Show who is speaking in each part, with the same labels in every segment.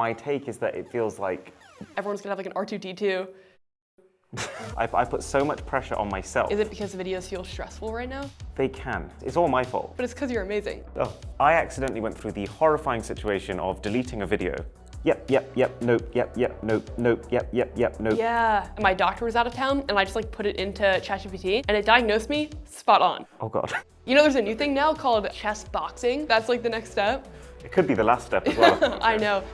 Speaker 1: My take is that it feels like
Speaker 2: everyone's gonna have like an R2-D2.
Speaker 1: I put so much pressure on myself.
Speaker 2: Is it because the videos feel stressful right now?
Speaker 1: They can. It's all my fault.
Speaker 2: But it's because you're amazing.
Speaker 1: Oh. I accidentally went through the horrifying situation of deleting a video. Yep, nope, yep, nope, nope.
Speaker 2: Yeah. And my doctor was out of town and I just like put it into ChatGPT and it diagnosed me spot on.
Speaker 1: Oh God.
Speaker 2: You know, there's a new thing now called chess boxing. That's like the next step.
Speaker 1: It could be the last step as well.
Speaker 2: I know.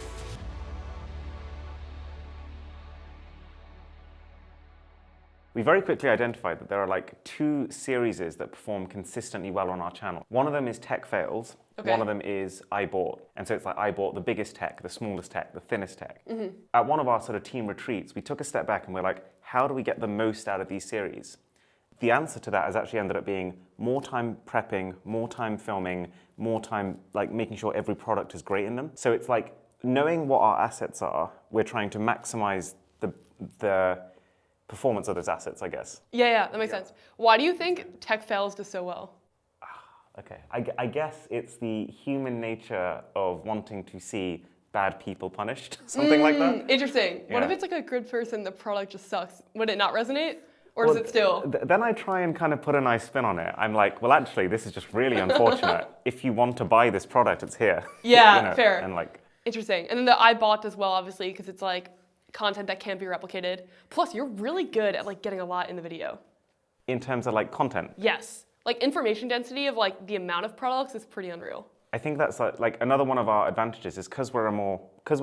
Speaker 1: We very quickly identified that there are like 2 series that perform consistently well on our channel. One of them is tech fails.
Speaker 2: Okay.
Speaker 1: One of them is I bought. And so it's like I bought the biggest tech, the smallest tech, the thinnest tech. At one of our sort of team retreats, we took a step back and we're like, how do we get the most out of these series? The answer to that has actually ended up being more time prepping, more time filming, more time like making sure every product is great in them. So it's like knowing what our assets are, we're trying to maximize the performance of those assets, I guess.
Speaker 2: Yeah, that makes sense. Why do you think tech fails does so well?
Speaker 1: Okay, I guess it's the human nature of wanting to see bad people punished, something like that.
Speaker 2: Interesting.
Speaker 1: Yeah.
Speaker 2: What if it's like a good person, the product just sucks? Would it not resonate? Or does it still?
Speaker 1: Then I try and kind of put a nice spin on it. I'm like, well, actually, this is just really unfortunate. If you want to buy this product, it's here.
Speaker 2: Yeah,
Speaker 1: you know,
Speaker 2: fair.
Speaker 1: And like,
Speaker 2: interesting. And then the I bought as well, obviously, because it's like content that can't be replicated. Plus, you're really good at like getting a lot in the video.
Speaker 1: in terms of like content.
Speaker 2: Yes. Like information density of like the amount of products is pretty unreal.
Speaker 1: I think that's like another one of our advantages is because we're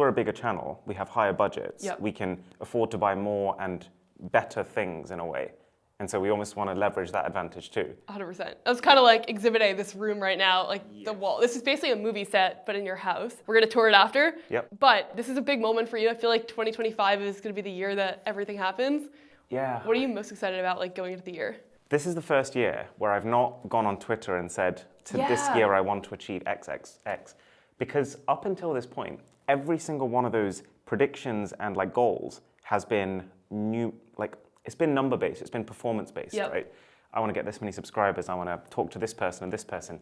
Speaker 1: a bigger channel, we have higher budgets.
Speaker 2: Yep.
Speaker 1: We can afford to buy more and better things in a way. And so we almost want to leverage that advantage too.
Speaker 2: 100%. That's kind of like Exhibit A, this room right now, like the wall. This is basically a movie set, but in your house. We're going to tour it after.
Speaker 1: Yep.
Speaker 2: But this is a big moment for you. I feel like 2025 is going to be the year that everything happens.
Speaker 1: Yeah.
Speaker 2: What are you most excited about like going into the year?
Speaker 1: This is the first year where I've not gone on Twitter and said, this year I want to achieve XXX. Because up until this point, every single one of those predictions and like goals has been new, like it's been number-based, it's been performance-based, right? I want to get this many subscribers, I want to talk to this person and this person.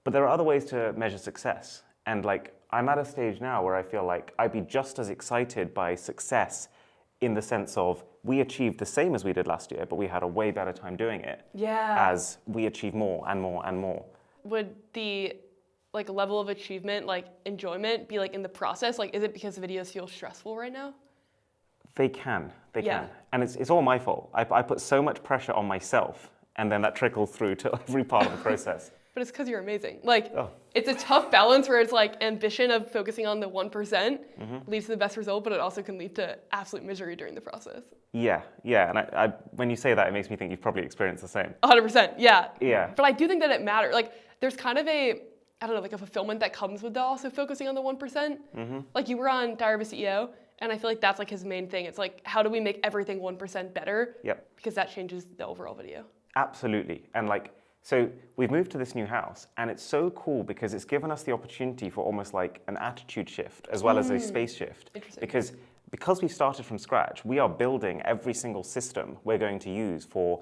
Speaker 1: But there are other ways to measure success. And like, I'm at a stage now where I feel like I'd be just as excited by success in the sense of we achieved the same as we did last year, but we had a way better time doing it. As we achieve more and more and more.
Speaker 2: Would the like level of achievement, like enjoyment be like in the process? Like, is it because the videos feel stressful right now?
Speaker 1: They can. And it's all my fault. I put so much pressure on myself, and then that trickles through to every part of the process.
Speaker 2: But it's because you're amazing. Like, it's a tough balance where it's like ambition of focusing on the 1% leads to the best result, but it also can lead to absolute misery during the process.
Speaker 1: Yeah. And I when you say that, it makes me think you've probably experienced the same.
Speaker 2: 100%, yeah.
Speaker 1: Yeah.
Speaker 2: But I do think that it matters. Like, there's kind of a, I don't know, like a fulfillment that comes with also focusing on the 1%. Like, you were on Diary of a CEO, and I feel like that's like his main thing. It's like, how do we make everything 1% better?
Speaker 1: Yep.
Speaker 2: Because that changes the overall video.
Speaker 1: Absolutely. And like, so we've moved to this new house, and it's so cool because it's given us the opportunity for almost like an attitude shift as well as a space shift.
Speaker 2: Interesting.
Speaker 1: Because we started from scratch, we are building every single system we're going to use for,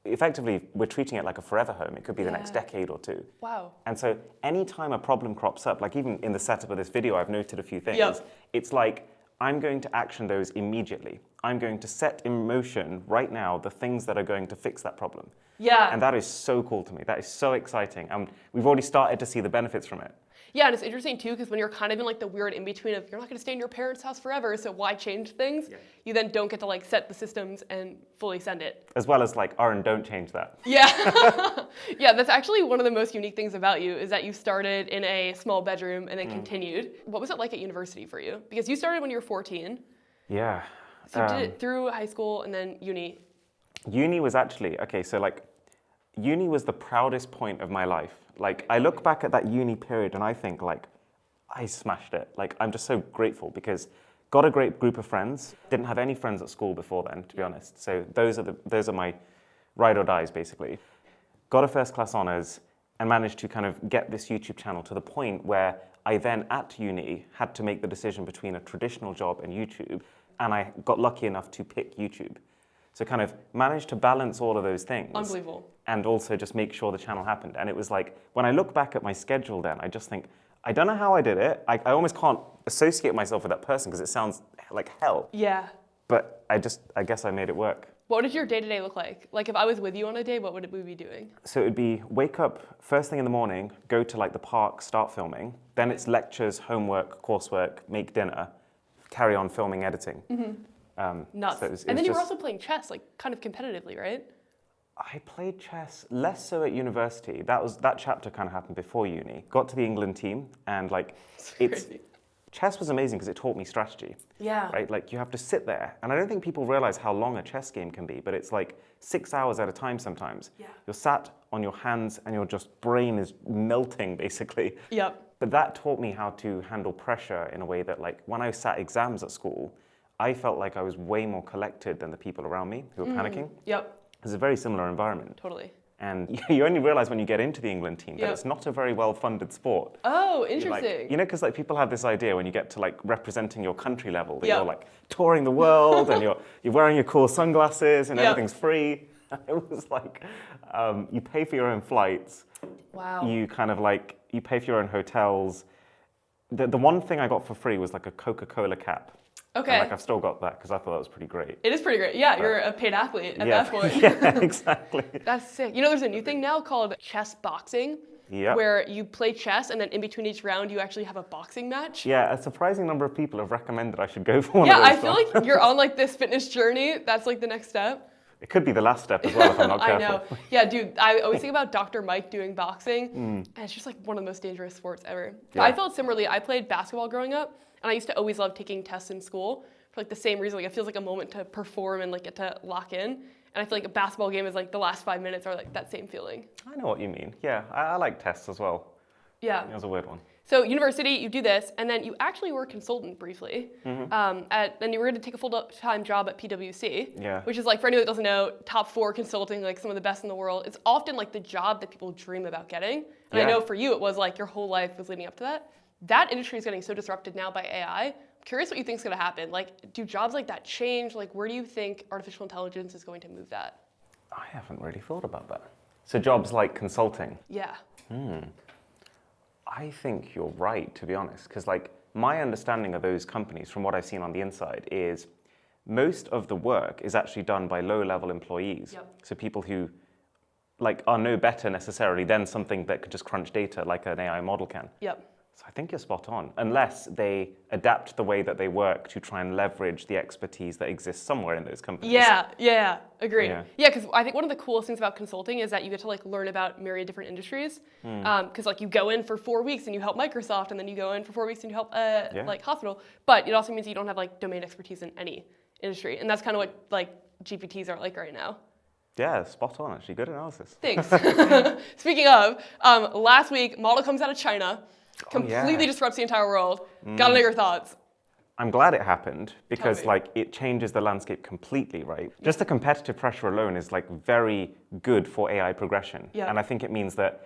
Speaker 1: effectively, we're treating it like a forever home. It could be the next decade or two.
Speaker 2: Wow.
Speaker 1: And so anytime a problem crops up, like even in the setup of this video, I've noted a few things. It's like, I'm going to action those immediately. I'm going to set in motion right now the things that are going to fix that problem. And that is so cool to me. That is so exciting. And we've already started to see the benefits from it.
Speaker 2: Yeah, and it's interesting too, because when you're kind of in like the weird in-between of you're not gonna stay in your parents' house forever, so why change things? You then don't get to like set the systems and fully send it.
Speaker 1: As well as like, Arun, don't change that.
Speaker 2: Yeah, that's actually one of the most unique things about you is that you started in a small bedroom and then continued. What was it like at university for you? Because you started when you were 14.
Speaker 1: Yeah.
Speaker 2: So you did it through high school and then uni.
Speaker 1: Uni was actually, okay, so like, uni was the proudest point of my life. Like, I look back at that uni period and I think like, I smashed it. Like, I'm just so grateful because got a great group of friends. Didn't have any friends at school before then, to be honest. So those are my ride or dies, basically. Got a first class honors and managed to kind of get this YouTube channel to the point where I then at uni had to make the decision between a traditional job and YouTube. And I got lucky enough to pick YouTube. So kind of managed to balance all of those things.
Speaker 2: Unbelievable.
Speaker 1: And also just make sure the channel happened. And it was like, when I look back at my schedule then, I just think, I don't know how I did it. I almost can't associate myself with that person because it sounds like hell.
Speaker 2: Yeah.
Speaker 1: But I guess I made it work.
Speaker 2: What did your day-to-day look like? Like if I was with you on a day, what would we be doing?
Speaker 1: So it would be wake up first thing in the morning, go to like the park, start filming. Then it's lectures, homework, coursework, make dinner, carry on filming, editing.
Speaker 2: Nuts.
Speaker 1: So it was
Speaker 2: And then you were
Speaker 1: just-
Speaker 2: also playing chess, like kind of competitively, right?
Speaker 1: I played chess less so at university. That chapter kind of happened before uni. Got to the England team and like
Speaker 2: Crazy.
Speaker 1: chess was amazing because it taught me strategy.
Speaker 2: Yeah.
Speaker 1: Right? Like you have to sit there, and I don't think people realize how long a chess game can be, but it's like 6 hours at a time sometimes.
Speaker 2: Yeah.
Speaker 1: You're sat on your hands and your just brain is melting basically.
Speaker 2: Yep.
Speaker 1: But that taught me how to handle pressure in a way that like when I sat exams at school, I felt like I was way more collected than the people around me who were panicking.
Speaker 2: Yep.
Speaker 1: It's a very similar environment.
Speaker 2: Totally.
Speaker 1: And you only realize when you get into the England team that
Speaker 2: Yep.
Speaker 1: it's not a very well-funded sport.
Speaker 2: Oh,
Speaker 1: You're
Speaker 2: interesting.
Speaker 1: like, you know, because like people have this idea when you get to like representing your country level that
Speaker 2: Yep.
Speaker 1: you're like touring the world and you're wearing your cool sunglasses and
Speaker 2: Yep.
Speaker 1: everything's free. It was like you pay for your own flights.
Speaker 2: Wow.
Speaker 1: You kind of like you pay for your own hotels. The one thing I got for free was like a Coca-Cola cap.
Speaker 2: Okay.
Speaker 1: And like I've still got that because I thought that was pretty great.
Speaker 2: It is pretty great. Yeah, you're a paid athlete at
Speaker 1: yeah,
Speaker 2: that point.
Speaker 1: yeah, exactly.
Speaker 2: That's sick. You know, there's a new thing now called chess boxing,
Speaker 1: Yep.
Speaker 2: where you play chess and then in between each round you actually have a boxing match.
Speaker 1: Yeah, a surprising number of people have recommended I should go for one
Speaker 2: Yeah,
Speaker 1: of those.
Speaker 2: I feel like you're on like this fitness journey. That's like the next step.
Speaker 1: It could be the last step as well if I'm not
Speaker 2: I
Speaker 1: careful.
Speaker 2: know. Yeah, dude, I always think about Dr. Mike doing boxing, and it's just like one of the most dangerous sports ever.
Speaker 1: Yeah.
Speaker 2: I felt similarly. I played basketball growing up, and I used to always love taking tests in school for like the same reason. Like it feels like a moment to perform and like get to lock in. And I feel like a basketball game is like the last 5 minutes are like that same feeling.
Speaker 1: I know what you mean. Yeah, I like tests as well.
Speaker 2: Yeah.
Speaker 1: It was a weird one.
Speaker 2: So university, you do this, and then you actually were a consultant briefly. Then you were going to take a full-time job at PwC,
Speaker 1: Yeah.
Speaker 2: which is like, for anyone that doesn't know, top 4 consulting, like some of the best in the world. It's often like the job that people dream about getting. And I
Speaker 1: Yeah.
Speaker 2: know for you, it was like your whole life was leading up to that. That industry is getting so disrupted now by AI. I'm curious what you think is going to happen. Like, do jobs like that change? Like, where do you think artificial intelligence is going to move that?
Speaker 1: I haven't really thought about that. So jobs like consulting.
Speaker 2: Yeah.
Speaker 1: I think you're right, to be honest, because like my understanding of those companies from what I've seen on the inside is most of the work is actually done by low-level employees.
Speaker 2: Yep.
Speaker 1: So people who like are no better necessarily than something that could just crunch data like an AI model can.
Speaker 2: Yep.
Speaker 1: So I think you're spot on, unless they adapt the way that they work to try and leverage the expertise that exists somewhere in those companies.
Speaker 2: Yeah, agreed.
Speaker 1: Yeah.
Speaker 2: Yeah, because I think one of the coolest things about consulting is that you get to like learn about myriad different industries. Because like you go in for 4 weeks and you help Microsoft, and then you go in for 4 weeks and you help like hospital. But it also means you don't have like domain expertise in any industry, and that's kind of what like GPTs are like right now.
Speaker 1: Yeah, spot on actually. Good analysis.
Speaker 2: Thanks. Speaking of, last week model comes out of China, completely disrupts the entire world. Gotta know your thoughts.
Speaker 1: I'm glad it happened because
Speaker 2: me.
Speaker 1: like it changes the landscape completely, right? Just the competitive pressure alone is like very good for AI progression.
Speaker 2: Yeah.
Speaker 1: And I think it means that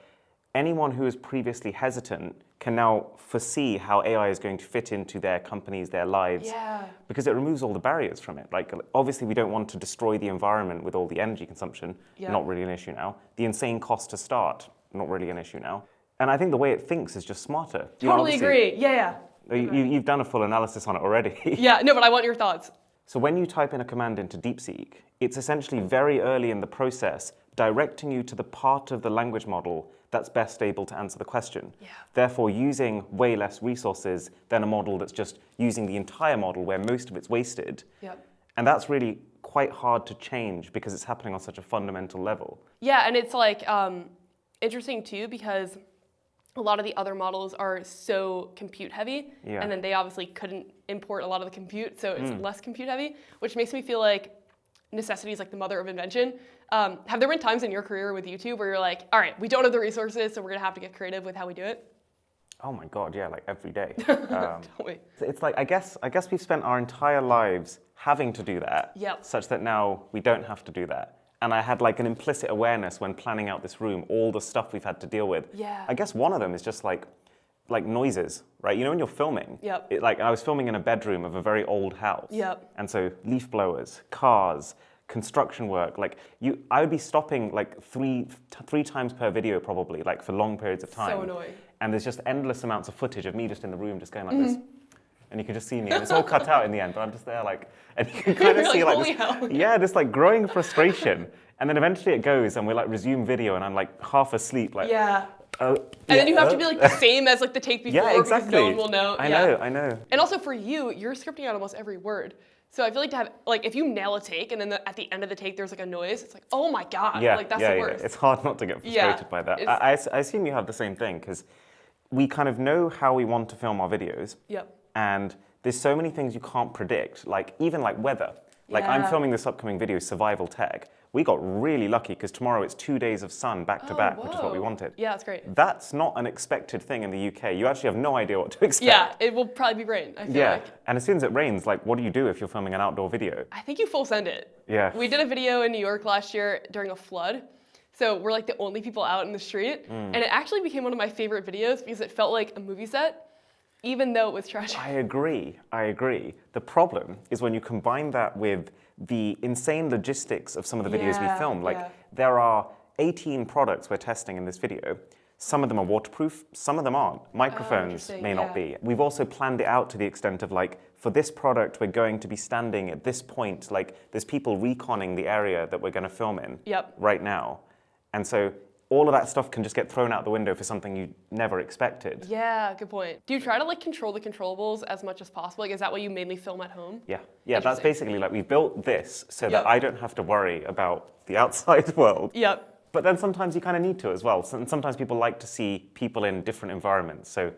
Speaker 1: anyone who was previously hesitant can now foresee how AI is going to fit into their companies, their lives.
Speaker 2: Yeah.
Speaker 1: Because it removes all the barriers from it. Like obviously we don't want to destroy the environment with all the energy consumption.
Speaker 2: Yeah.
Speaker 1: Not really an issue now. The insane cost to start, not really an issue now. And I think the way it thinks is just smarter. You know,
Speaker 2: Totally
Speaker 1: obviously,
Speaker 2: agree. Yeah.
Speaker 1: You've done a full analysis on it already.
Speaker 2: Yeah, no, but I want your thoughts.
Speaker 1: So when you type in a command into DeepSeek, it's essentially very early in the process directing you to the part of the language model that's best able to answer the question.
Speaker 2: Yeah.
Speaker 1: Therefore, using way less resources than a model that's just using the entire model where most of it's wasted.
Speaker 2: Yep.
Speaker 1: And that's really quite hard to change because it's happening on such a fundamental level.
Speaker 2: Yeah, and it's like interesting too because a lot of the other models are so compute heavy,
Speaker 1: Yeah.
Speaker 2: and then they obviously couldn't import a lot of the compute, so it's less compute heavy, which makes me feel like necessity is like the mother of invention. Have there been times in your career with YouTube where you're like, all right, we don't have the resources, so we're gonna have to get creative with how we do it?
Speaker 1: Oh my God, yeah, like every day.
Speaker 2: Don't we?
Speaker 1: It's like, I guess we've spent our entire lives having to do that,
Speaker 2: Yep.
Speaker 1: such that now we don't have to do that. And I had like an implicit awareness when planning out this room, all the stuff we've had to deal with.
Speaker 2: Yeah.
Speaker 1: I guess one of them is just like noises, right? You know when you're filming,
Speaker 2: Yep.
Speaker 1: like I was filming in a bedroom of a very old house.
Speaker 2: Yep.
Speaker 1: And so leaf blowers, cars, construction work, like I would be stopping like three times per video probably, like for long periods of time.
Speaker 2: So annoying.
Speaker 1: and there's just endless amounts of footage of me just in the room just going like this. And you can just see me, and it's all cut out in the end, but I'm just there like, and you can kind of see like this, this like growing frustration. And then eventually it goes, and we like resume video, and I'm like half asleep, like.
Speaker 2: And then you have to be like the same as like the take before,
Speaker 1: exactly.
Speaker 2: because no one will know.
Speaker 1: I know.
Speaker 2: And also for you, you're scripting out almost every word. So I feel like to have, like, if you nail a take and then at the end of the take there's like a noise, it's like, oh my God, like that's the worst.
Speaker 1: It's hard not to get frustrated by that. I assume you have the same thing, because we kind of know how we want to film our videos. And there's so many things you can't predict, like even like weather. Like I'm filming this upcoming video, survival tech. We got really lucky because tomorrow it's 2 days of sun back to back, which is what we wanted.
Speaker 2: Yeah, that's great.
Speaker 1: That's not an expected thing in the UK. You actually have no idea what to expect.
Speaker 2: Yeah, it will probably be rain, I feel like.
Speaker 1: And as soon as it rains, like what do you do if you're filming an outdoor video?
Speaker 2: I think you full send it.
Speaker 1: Yeah.
Speaker 2: We did a video in New York last year during a flood. So we're like the only people out in the street. And it actually became one of my favorite videos because it felt like a movie set, even though it was tragic.
Speaker 1: I agree. The problem is when you combine that with the insane logistics of some of the videos we filmed. Like there are 18 products we're testing in this video. Some of them are waterproof, some of them aren't. Microphones may not be. We've also planned it out to the extent of like, for this product, we're going to be standing at this point. Like there's people reconning the area that we're going to film in right now. And so all of that stuff can just get thrown out the window for something you never expected.
Speaker 2: Yeah, good point. Do you try to like control the controllables as much as possible? Like, is that what you mainly film at home?
Speaker 1: Yeah, that's basically like we built this so that I don't have to worry about the outside world. But then sometimes you kind of need to as well. And sometimes people like to see people in different environments. So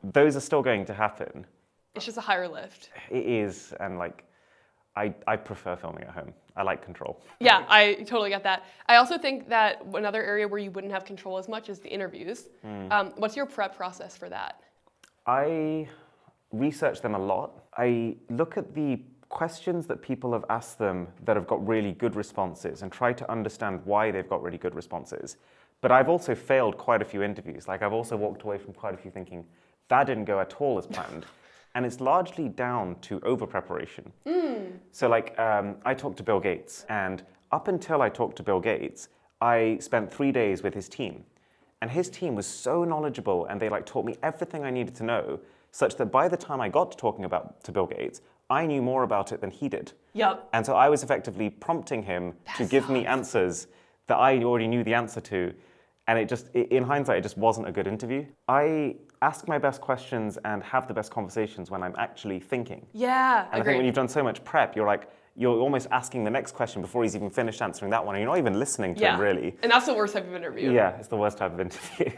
Speaker 1: those are still going to happen.
Speaker 2: It's just a higher lift.
Speaker 1: It is, and like, I prefer filming at home. I like control.
Speaker 2: Yeah, I totally get that. I also think that another area where you wouldn't have control as much is the interviews. What's your prep process for that?
Speaker 1: I research them a lot. I look at the questions that people have asked them that have got really good responses and try to understand why they've got really good responses. But I've also failed quite a few interviews. Like I've also walked away from quite a few thinking, that didn't go at all as planned. And it's largely down to over-preparation. So like, I talked to Bill Gates, and up until I talked to Bill Gates, I spent 3 days with his team. And his team was so knowledgeable, and they like taught me everything I needed to know, such that by the time I got to talking to Bill Gates, I knew more about it than he did. And so I was effectively prompting him to give me answers that I already knew the answer to. And it just, in hindsight, it just wasn't a good interview. I ask my best questions and have the best conversations when I'm actually thinking. And I think when you've done so much prep, you're almost asking the next question before he's even finished answering that one, and you're not even listening to him, really.
Speaker 2: And that's the worst type of interview.
Speaker 1: Yeah, it's the worst type of interview.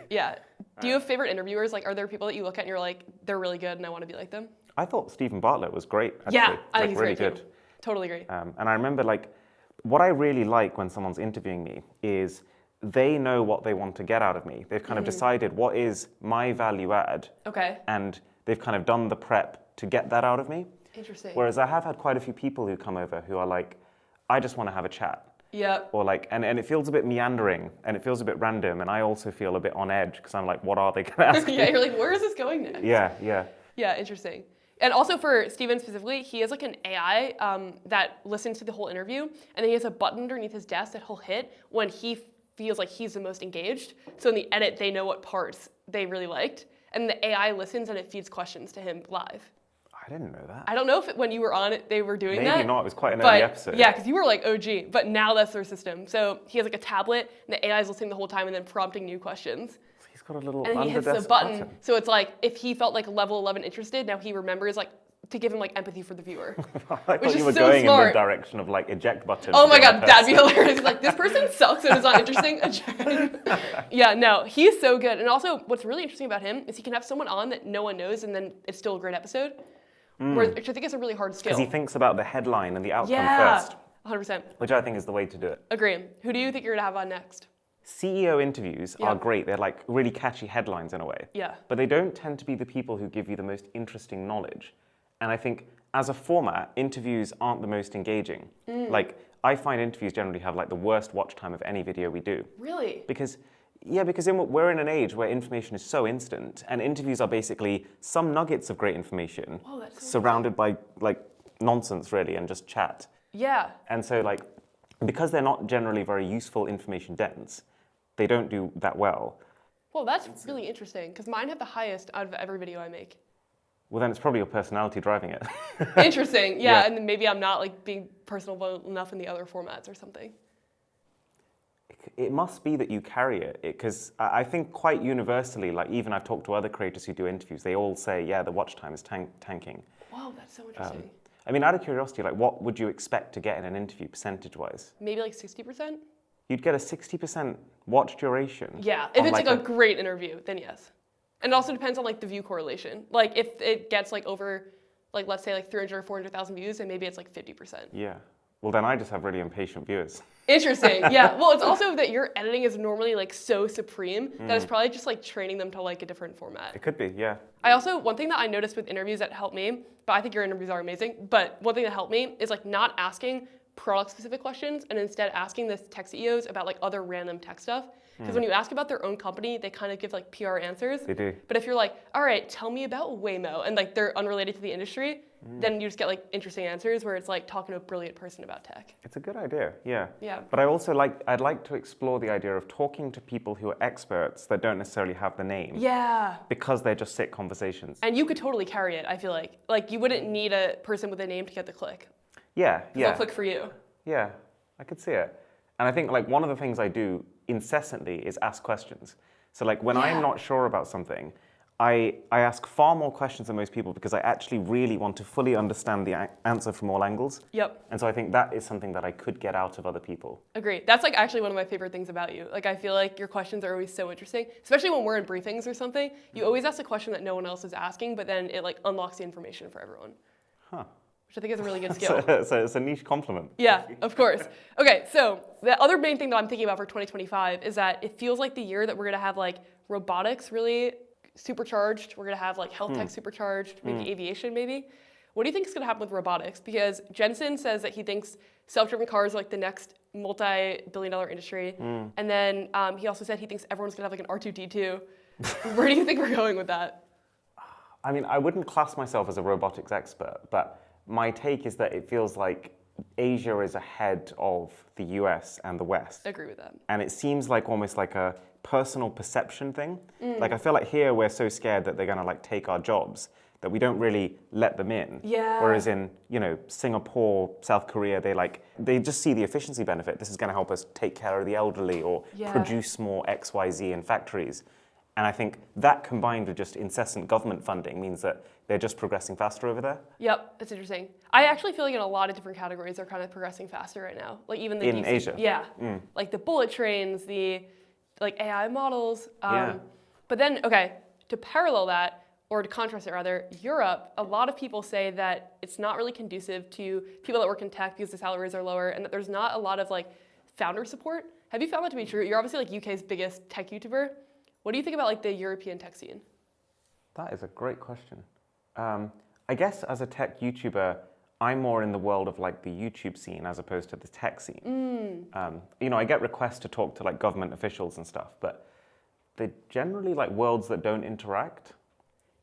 Speaker 2: Do you have favorite interviewers? Like, are there people that you look at and you're like, they're really good and I want to be like them?
Speaker 1: I thought Stephen Bartlett was great, actually.
Speaker 2: I think he's
Speaker 1: really
Speaker 2: great
Speaker 1: good.
Speaker 2: too. Totally agree.
Speaker 1: And I remember, like, what I really like when someone's interviewing me is they know what they want to get out of me. They've kind of decided what is my value add. And they've kind of done the prep to get that out of me.
Speaker 2: Interesting.
Speaker 1: Whereas I have had quite a few people who come over who are like, I just want to have a chat. Or like, and it feels a bit meandering and it feels a bit random, and I also feel a bit on edge because I'm like, what are they going to ask me?
Speaker 2: You're like, where is this going next? Yeah, interesting. And also for Steven specifically, he has like an AI that listens to the whole interview, and then he has a button underneath his desk that he'll hit when he feels like he's the most engaged. So in the edit, they know what parts they really liked, and the AI listens and it feeds questions to him live.
Speaker 1: I didn't know that.
Speaker 2: I don't know if when you were on it, they were doing that.
Speaker 1: Maybe not, it was quite an early episode.
Speaker 2: Yeah, because you were like OG, but now that's their system. So he has like a tablet, and the AI is listening the whole time and then prompting new questions.
Speaker 1: He's got a little
Speaker 2: and he hits the button. So it's like, if he felt like level 11 interested, now he remembers like to give him like empathy for the viewer.
Speaker 1: I thought
Speaker 2: which
Speaker 1: you
Speaker 2: is
Speaker 1: were
Speaker 2: so
Speaker 1: going
Speaker 2: smart.
Speaker 1: in the direction of like eject button.
Speaker 2: Oh my God, that'd be hilarious. Like, this person sucks and is not interesting. Yeah, no, he's so good. And also, what's really interesting about him is he can have someone on that no one knows, and then it's still a great episode. Which I think is a really hard skill.
Speaker 1: Because he thinks about the headline and the outcome first.
Speaker 2: 100%.
Speaker 1: Which I think is the way to do it.
Speaker 2: Agree. Who do you think you're gonna have on next?
Speaker 1: CEO interviews are great. They're like really catchy headlines in a way. But they don't tend to be the people who give you the most interesting knowledge. And I think as a format, interviews aren't the most engaging. Like, I find interviews generally have like the worst watch time of any video we do.
Speaker 2: Really?
Speaker 1: Because we're in an age where information is so instant, and interviews are basically some nuggets of great information surrounded by like nonsense really and just chat. And so like, because they're not generally very useful information dense, they don't do that well.
Speaker 2: Well, that's really interesting because mine have the highest out of every video I make.
Speaker 1: Well, then it's probably your personality driving it.
Speaker 2: Interesting, yeah, and then maybe I'm not like being personal enough in the other formats or something.
Speaker 1: It must be that you carry it, because I think quite universally, like even I've talked to other creators who do interviews, they all say, yeah, the watch time is tanking.
Speaker 2: Wow, that's so interesting.
Speaker 1: I mean, out of curiosity, like what would you expect to get in an interview percentage-wise?
Speaker 2: Maybe like 60%?
Speaker 1: You'd get a 60% watch duration?
Speaker 2: Yeah, if it's like a great interview, then yes. And it also depends on like the view correlation. Like if it gets like over, like let's say like 300 or 400,000 views, then maybe it's like 50%.
Speaker 1: Yeah. Well, then I just have really impatient viewers.
Speaker 2: Interesting, yeah. Well, it's also that your editing is normally like so supreme that it's probably just like training them to like a different format.
Speaker 1: It could be, yeah.
Speaker 2: I also, one thing that I noticed with interviews that helped me, but I think your interviews are amazing, but one thing that helped me is like not asking product-specific questions and instead asking the tech CEOs about like other random tech stuff. Because when you ask about their own company, they kind of give like PR answers.
Speaker 1: They do.
Speaker 2: But if you're like, all right, tell me about Waymo, and like they're unrelated to the industry, then you just get like interesting answers where it's like talking to a brilliant person about tech.
Speaker 1: It's a good idea, yeah.
Speaker 2: Yeah.
Speaker 1: But I'd like to explore the idea of talking to people who are experts that don't necessarily have the name.
Speaker 2: Yeah.
Speaker 1: Because they're just sick conversations.
Speaker 2: And you could totally carry it, I feel like. Like you wouldn't need a person with a name to get the click.
Speaker 1: Yeah, yeah.
Speaker 2: They'll click for you.
Speaker 1: Yeah, I could see it. And I think like one of the things I do incessantly is ask questions. So like when I'm not sure about something, I ask far more questions than most people because I actually really want to fully understand the answer from all angles.
Speaker 2: Yep.
Speaker 1: And so I think that is something that I could get out of other people.
Speaker 2: Agreed. That's like actually one of my favorite things about you. Like I feel like your questions are always so interesting, especially when we're in briefings or something. You always ask a question that no one else is asking, but then it like unlocks the information for everyone.
Speaker 1: Huh.
Speaker 2: Which I think is a really good skill.
Speaker 1: So it's a niche compliment.
Speaker 2: Yeah, of course. Okay, so the other main thing that I'm thinking about for 2025 is that it feels like the year that we're gonna have like robotics really supercharged. We're gonna have like health tech supercharged, maybe aviation maybe. What do you think is gonna happen with robotics? Because Jensen says that he thinks self-driven cars are like the next multi-billion-dollar industry. And then he also said he thinks everyone's gonna have like an R2-D2. Where do you think we're going with that?
Speaker 1: I mean, I wouldn't class myself as a robotics expert, but my take is that it feels like Asia is ahead of the US and the West.
Speaker 2: I agree with that.
Speaker 1: And it seems like almost like a personal perception thing. Like I feel like here we're so scared that they're gonna like take our jobs that we don't really let them in.
Speaker 2: Yeah.
Speaker 1: Whereas in, you know, Singapore, South Korea, they just see the efficiency benefit. This is gonna help us take care of the elderly or produce more XYZ in factories. And I think that combined with just incessant government funding means that they're just progressing faster over there.
Speaker 2: Yep, that's interesting. I actually feel like in a lot of different categories they're kind of progressing faster right now. Like even the
Speaker 1: in Asia.
Speaker 2: Yeah, like the bullet trains, the like AI models.
Speaker 1: Yeah.
Speaker 2: But then, okay, to parallel that, or to contrast it rather, Europe, a lot of people say that it's not really conducive to people that work in tech because the salaries are lower and that there's not a lot of like founder support. Have you found that to be true? You're obviously like UK's biggest tech YouTuber. What do you think about like the European tech scene?
Speaker 1: That is a great question. I guess as a tech YouTuber, I'm more in the world of like the YouTube scene as opposed to the tech scene. You know, I get requests to talk to like government officials and stuff, but they're generally like worlds that don't interact.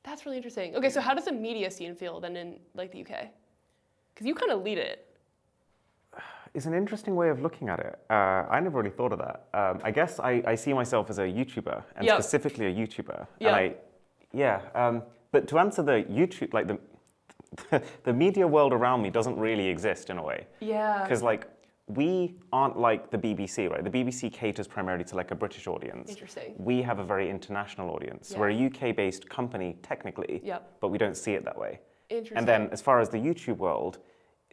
Speaker 2: That's really interesting. Okay, so how does the media scene feel then in like the UK? Because you kind of lead it.
Speaker 1: It's an interesting way of looking at it. I never really thought of that. I guess I see myself as a YouTuber, and specifically a YouTuber. And but to answer the YouTube, like the media world around me doesn't really exist in a way.
Speaker 2: Yeah.
Speaker 1: Because like we aren't like the BBC, right? The BBC caters primarily to like a British audience.
Speaker 2: Interesting.
Speaker 1: We have a very international audience. We're a UK-based company technically, but we don't see it that way.
Speaker 2: Interesting.
Speaker 1: And then as far as the YouTube world,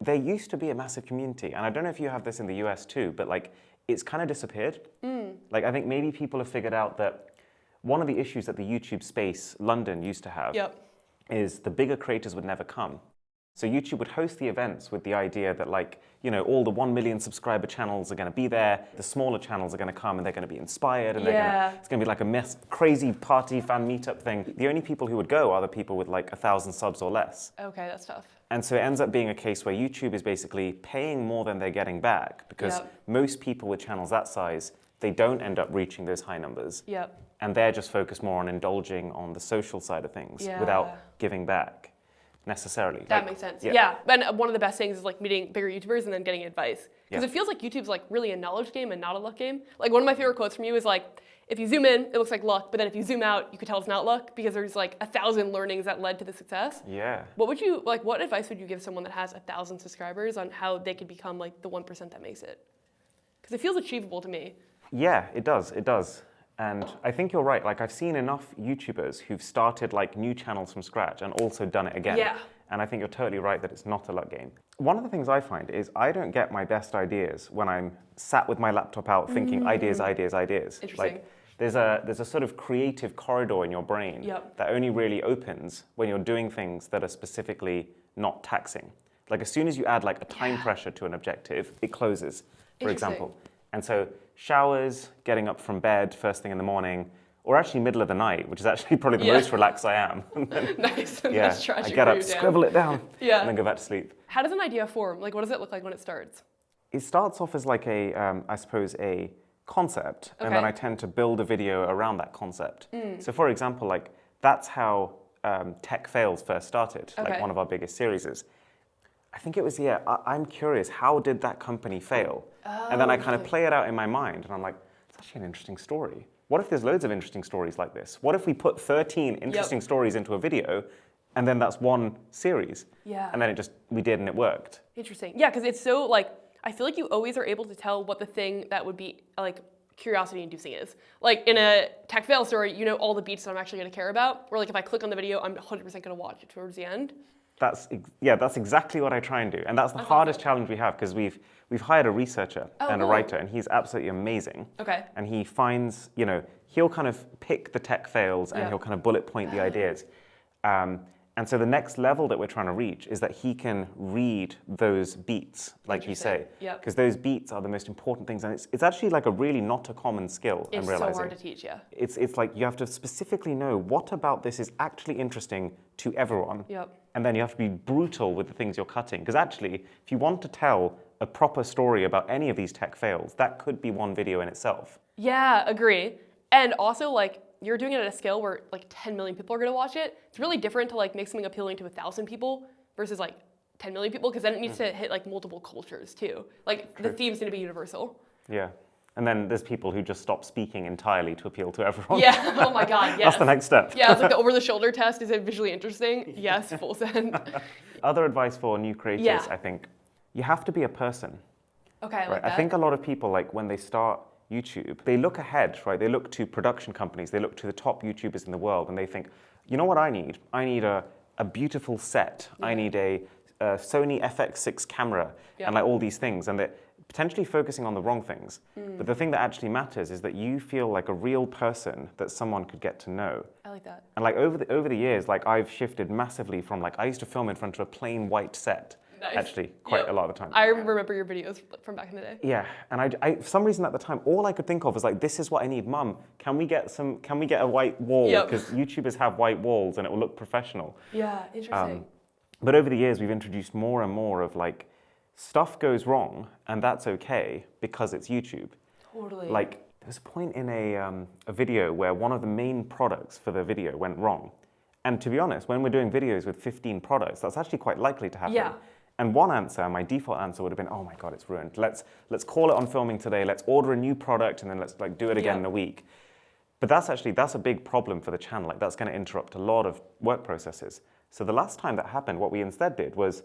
Speaker 1: there used to be a massive community, and I don't know if you have this in the US too, but like it's kind of disappeared. Like I think maybe people have figured out that one of the issues that the YouTube space London used to have is the bigger creators would never come. So YouTube would host the events with the idea that like, you know, all the 1 million subscriber channels are going to be there, the smaller channels are going to come and they're going to be inspired and it's going to be like a crazy party fan meetup thing. The only people who would go are the people with like 1,000 subs or less.
Speaker 2: Okay, that's tough.
Speaker 1: And so it ends up being a case where YouTube is basically paying more than they're getting back because most people with channels that size, they don't end up reaching those high numbers. And they're just focused more on indulging on the social side of things without giving back. necessarily.
Speaker 2: That makes sense. Yeah. And one of the best things is like meeting bigger YouTubers and then getting advice. Because it feels like YouTube's like really a knowledge game and not a luck game. Like one of my favorite quotes from you is like, if you zoom in, it looks like luck, but then if you zoom out, you could tell it's not luck because there's like 1,000 learnings that led to the success.
Speaker 1: Yeah.
Speaker 2: What advice would you give someone that has 1,000 subscribers on how they could become like the 1% that makes it? Because it feels achievable to me.
Speaker 1: Yeah, it does. And I think you're right. Like I've seen enough YouTubers who've started like new channels from scratch and also done it again.
Speaker 2: Yeah.
Speaker 1: And I think you're totally right that it's not a luck game. One of the things I find is I don't get my best ideas when I'm sat with my laptop out thinking ideas.
Speaker 2: Interesting.
Speaker 1: Like there's a sort of creative corridor in your brain that only really opens when you're doing things that are specifically not taxing. Like as soon as you add like a time pressure to an objective, it closes, for example. And so showers, getting up from bed first thing in the morning, or actually middle of the night, which is actually probably the most relaxed I am.
Speaker 2: Nice.
Speaker 1: Yeah,
Speaker 2: That's tragic.
Speaker 1: I get up, scribble it down, and then go back to sleep.
Speaker 2: How does an idea form? Like, what does it look like when it starts?
Speaker 1: It starts off as like a, I suppose, a concept, and then I tend to build a video around that concept. So for example, like that's how Tech Fails first started, like one of our biggest series is. I think it was, I'm curious, how did that company fail? And then I kind of play it out in my mind, and I'm like, it's actually an interesting story. What if there's loads of interesting stories like this? What if we put 13 interesting stories into a video, and then that's one series?
Speaker 2: Yeah.
Speaker 1: And then we did, and it worked.
Speaker 2: Interesting. Yeah, because it's so, like, I feel like you always are able to tell what the thing that would be, like, curiosity-inducing is. Like, in a tech fail story, you know all the beats that I'm actually going to care about, where, like, if I click on the video, I'm 100% going to watch it towards the end.
Speaker 1: That's exactly what I try and do. And that's the hardest challenge we have, because we've hired a researcher and a writer, and he's absolutely amazing.
Speaker 2: Okay.
Speaker 1: And he finds, he'll kind of pick the tech fails and he'll kind of bullet point the ideas. And so the next level that we're trying to reach is that he can read those beats, like you say. Because those beats are the most important things. And it's actually like a really not a common skill, I'm realizing.
Speaker 2: It's so hard to teach,
Speaker 1: It's like you have to specifically know what about this is actually interesting to everyone. And then you have to be brutal with the things you're cutting. Because actually, if you want to tell a proper story about any of these tech fails, that could be one video in itself.
Speaker 2: Yeah, agree. And also, like, you're doing it at a scale where like 10 million people are going to watch it. It's really different to like make something appealing to 1,000 people versus like 10 million people, because then it needs to hit like multiple cultures too. Like the themes need to be universal.
Speaker 1: Yeah. And then there's people who just stop speaking entirely to appeal to everyone.
Speaker 2: Yeah, oh my God, yes.
Speaker 1: That's the next step.
Speaker 2: Yeah, it's like the over-the-shoulder test. Is it visually interesting? Yes, full send.
Speaker 1: Other advice for new creators, I think, you have to be a person.
Speaker 2: Okay, I like that.
Speaker 1: I think a lot of people, like when they start YouTube, they look ahead, right? They look to production companies, they look to the top YouTubers in the world, and they think, you know what I need? I need a beautiful set. I need a Sony FX6 camera, and like all these things. And they're potentially focusing on the wrong things. But the thing that actually matters is that you feel like a real person that someone could get to know.
Speaker 2: I like that.
Speaker 1: And like over the years, like I've shifted massively from like, I used to film in front of a plain white set.
Speaker 2: Nice.
Speaker 1: Actually, quite a lot of the time.
Speaker 2: I remember your videos from back in the day.
Speaker 1: Yeah, and I for some reason at the time, all I could think of was like, this is what I need, Mum. Can we get a white wall? Because YouTubers have white walls and it will look professional.
Speaker 2: Yeah, interesting.
Speaker 1: But over the years, we've introduced more and more of like, stuff goes wrong, and that's okay because it's YouTube.
Speaker 2: Totally.
Speaker 1: Like, there was a point in a video where one of the main products for the video went wrong. And to be honest, when we're doing videos with 15 products, that's actually quite likely to happen.
Speaker 2: Yeah.
Speaker 1: And one answer, my default answer would have been, oh my God, it's ruined. Let's call it on filming today. Let's order a new product and then let's like do it again in a week. But that's a big problem for the channel. Like that's going to interrupt a lot of work processes. So the last time that happened, what we instead did was,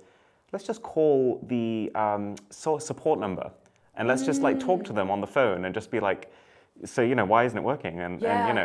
Speaker 1: let's just call the support number and let's just like talk to them on the phone and just be like, so, why isn't it working? And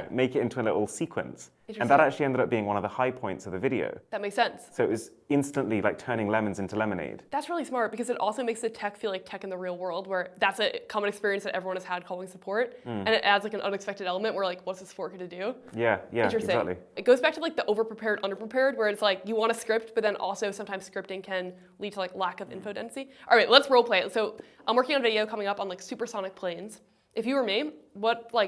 Speaker 1: make it into a little sequence. And that actually ended up being one of the high points of the video.
Speaker 2: That makes sense.
Speaker 1: So it was instantly like turning lemons into lemonade.
Speaker 2: That's really smart because it also makes the tech feel like tech in the real world, where that's a common experience that everyone has had calling support. And it adds like an unexpected element where like, what's the support going to do?
Speaker 1: Yeah,
Speaker 2: Interesting. Exactly. It goes back to like the over-prepared, under-prepared, where it's like you want a script, but then also sometimes scripting can lead to like lack of info density. All right, let's role play it. So I'm working on a video coming up on like supersonic planes. If you were me,